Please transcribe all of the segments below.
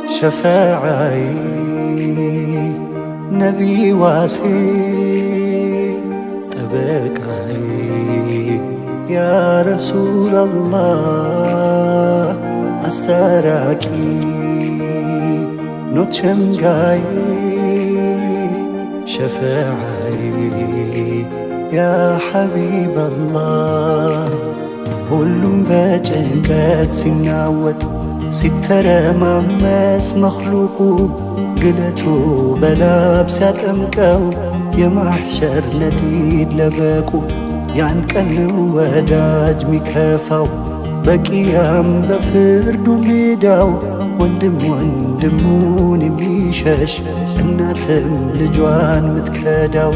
شفاعي نبي واسي تبكاي يا رسول الله أستراكي نوتشمغاي شفاعي يا حبيب الله ሁሉም በጭንቀት ሲናወጥ ሲተረማመስ መኽሉቁ ግለቱ በላብ ሲያጠምቀው የማሕሸር ነዲድ ለበቁ ያን ቀን ወዳጅ ሚከፋው በቂያም በፍርዱ ሜዳው ወንድም ወንድሙን የሚሸሽ እናትም ልጇን ምትከዳው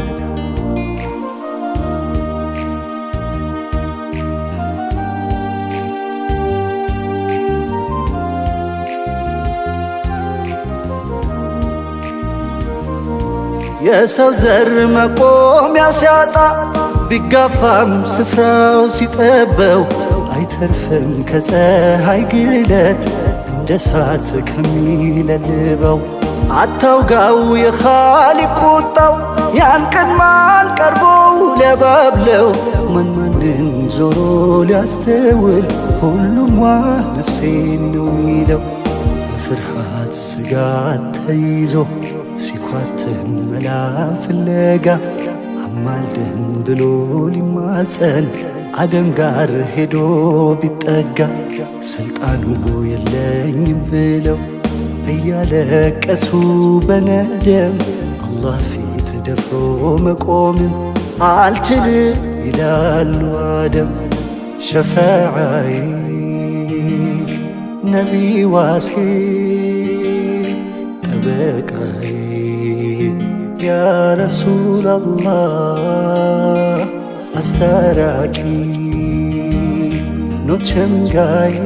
የሰው ዘር መቆሚያ ሲያጣ ቢጋፋም ስፍራው ሲጠበው አይተርፍም ከፀሐይ ግለት እንደ እሳት ከሚለልበው አታውጋው የኻሊቅ ቁጣው ያን ቀን ማን ቀርቦው ሊያባብለው ማንን ዞሮ ሊያስተውል ሁሉም ዋ ነፍሴን ነው ሚለው በፍርሃት ስጋት ተይዞ ሲኳትን መላ ፍለጋ አማልደን ብሎ ሊማጸን አደም ጋር ሄዶ ቢጠጋ ስልጣኑ የለኝም ብለው እያለቀሱ በነደም አላህ ፊት ደፍሮ መቆምን አልችልም ይላሉ አደም ሸፋዓይ ነቢ ዋሴ ጠበቃይ يا رسول الله أستراكي نوتشمغاي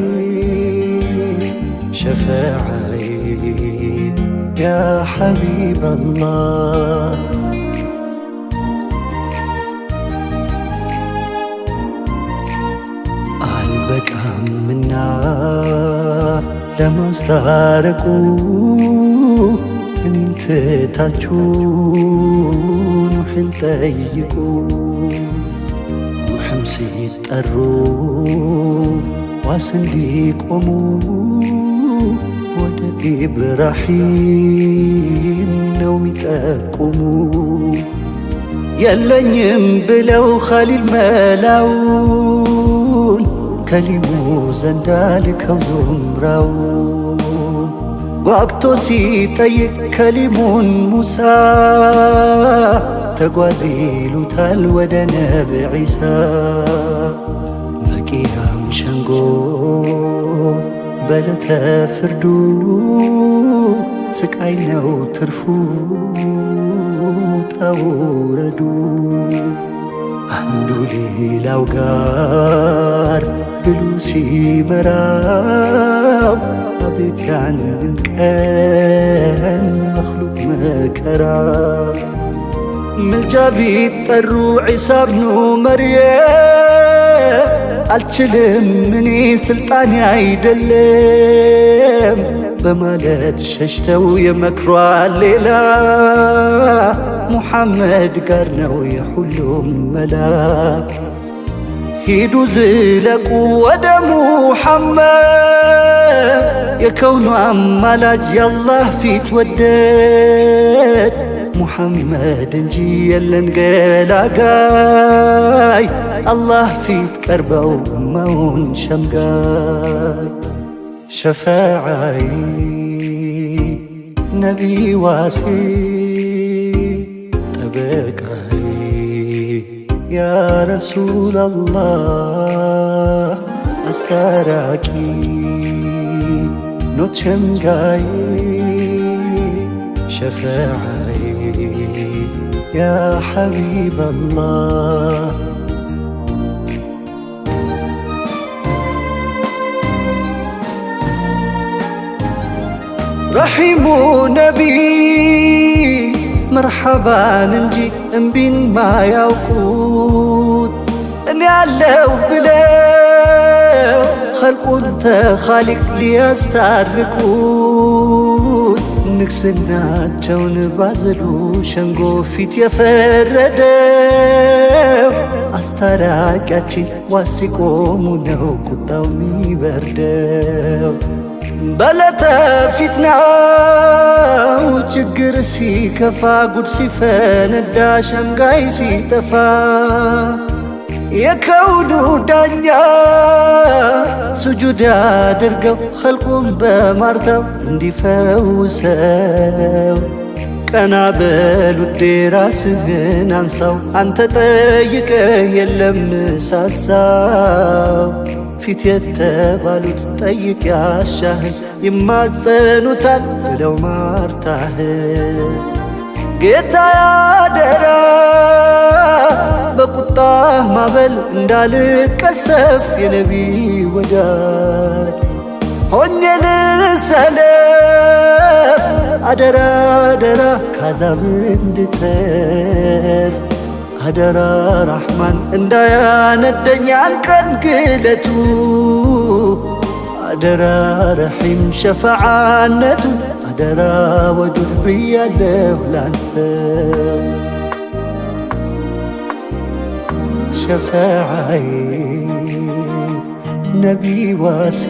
شفاعي يا حبيب الله አልበቃም እና ለማስታረቁ እኔን ትታችሁ ኑሕን ጠይቁ ኑሕም ሲጠሩ ዋስ እንዲቆሙ ወደ ኢብራሂም ነው ሚጠቁሙ የለኝም ብለው ኸሊል መላውን ከሊሙ ዘንዳ ልከው ዙምራውን ጓግቶ ሲጠይቅ ከሊሙን ሙሳ ተጓዝ ይሉታል ወደ ነቢ ዒሳ በቂያም ሸንጎ በለተ ፍርዱ ስቃይ ነው ትርፉ ጣውረዱ አንዱ ሌላው ጋር ብሉ ሲመራው አቤት ያንን ቀን መኽሉቅ መከራ ምልጃ ቢጠሩ ዒሳ ብኑ መርየም አልችልም እኔ ስልጣኔ አይደለም በማለት ሸሽተው የመክሯል ሌላ ሙሐመድ ጋር ነው የሁሉም መላ ሂዱ ዝለቁ ወደ ሙሐመድ የከውኑ አማላጅ የአላህ ፊት ወደድ ሙሐመድ እንጂ የለን ገላጋይ አላህ ፊት ቀርበው መውን ሸምጋይ ሸፋዓይ ነቢ ዋሴ ጠበቃይ يا رسول الله أستراكي نوتشمغاي شفاعي يا حبيب الله رحيم نبي مرحبا ننجي انبين ما يوقود اني علو بلو خلق انت خالق ليسترقود ንግስናቸውን ባዘሉ ሸንጎ ፊት የፈረደው አስታራቂያችን ዋስ ሲቆሙ ነው ቁጣው ሚበርደው። በለተ ፊትናው ችግር ሲከፋ ጉድ ሲፈነዳ ሸምጋይ ሲጠፋ የከውኑ ዳኛ ሱጁድ አድርገው ኸልቁን በማርታው እንዲፈውሰው ቀና በል ውዴ ራስህን አንሳው አንተ ጠይቀህ የለም ሳሳው ፊት የተባሉት ጠይቅ ያሻህን ይማጸኑታል ብለው ማርታህን ጌታ ያደራ በቁጣህ ማበል እንዳልቀሰፍ የነቢ ወዳጅ ሆኜ ልሰለፍ አደራ አደራ ካዛብ እንድተርፍ አደራ ረሕማን እንዳያነደኝ አንቀን ግለቱ አደራ ረሒም ሸፈዓነቱ አደራ ወዱድ ብያለሁ ላንተ ሸፈዓይ ነቢ ዋሴ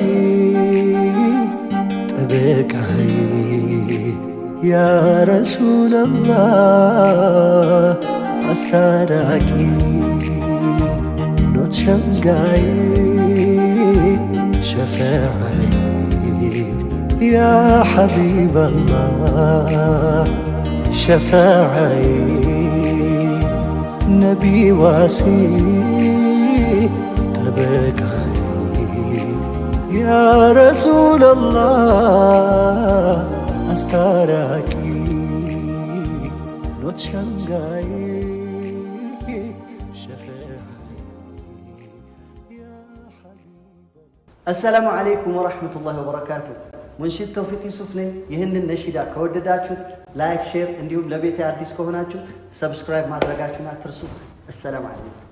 ጠበቃይ ያ ረሱለላህ አስታራቂ ኖት ሸምጋይ ሸፈዓይ ያ ሐቢበላህ ሸፈዓይ ነቢ ዋሲ ጠበቃይ ያ ረሱለላህ አስታራቂ ኖት ሸምጋይ አሰላሙ አለይኩም ወራህመቱላሂ ወበረካቱ። ሙንሺድ ተውፊቅ ዩሱፍ ነኝ። ይህንን ነሺዳ ከወደዳችሁት ላይክ፣ ሼር እንዲሁም ለቤቴ አዲስ ከሆናችሁ ሰብስክራይብ ማድረጋችሁን አትርሱ። አሰላሙ አለይኩም።